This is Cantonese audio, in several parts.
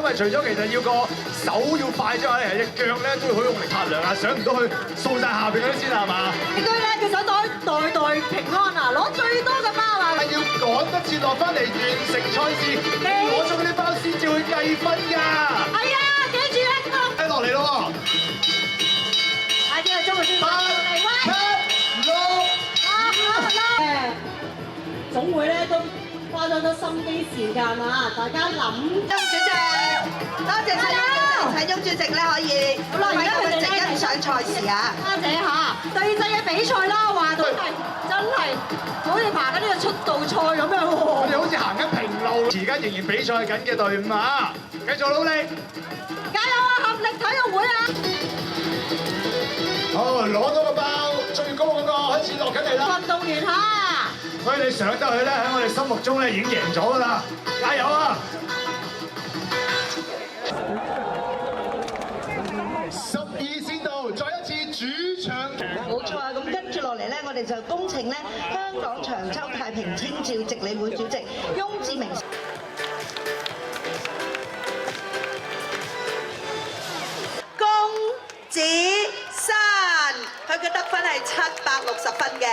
為除咗其實要個手要快之外咧，隻腳咧都要好用力拍梁啊，上唔到去掃晒下邊嗰啲先係嘛？應該咧，佢想代代平安啊，攞最多嘅包啊！係要趕得切落翻嚟完成賽事，攞咗嗰啲包先至會計分㗎。係啊，記住咧，睇落嚟咯喎！快啲啊，中國先8、7、6。總會咧都花咗多心機時間啊！大家諗，翁主席，多謝蔡翁主席咧可以好啦，而家佢哋直欣賞賽事啊！家姐嚇對制嘅比賽啦，話到係真係好似爬緊呢個出道賽咁樣喎。我哋好似行緊平路，而家仍然比賽緊嘅隊伍啊！繼續努力，加油啊！合力體育會啊！好，攞到個包，最高嗰個開始落緊嚟啦！運動員嚇，所以你上得去咧，喺我哋心目中咧已經贏咗㗎啦！加油啊！12先到，再一次主場。冇錯啊！咁跟住落嚟咧，我哋就恭請咧香港長洲太平清醮值理會主席翁志明。龔子珊，佢嘅得分係760分嘅。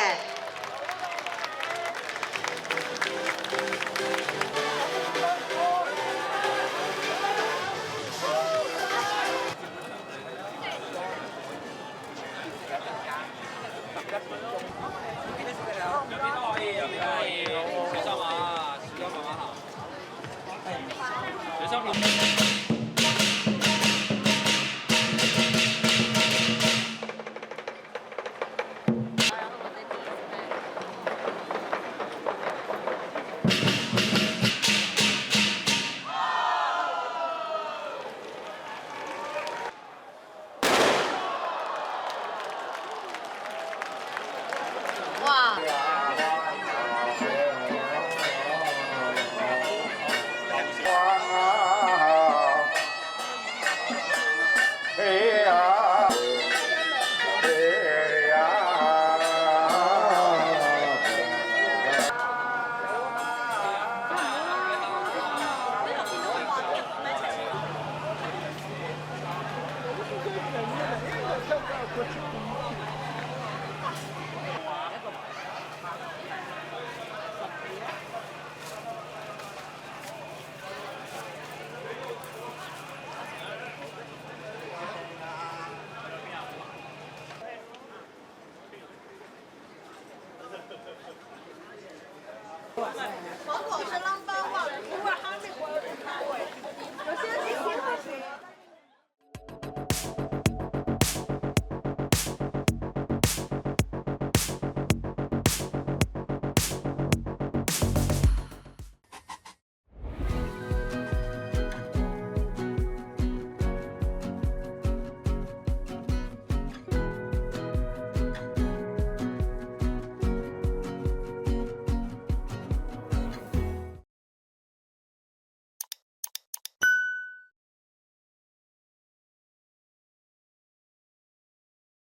房婆出 number。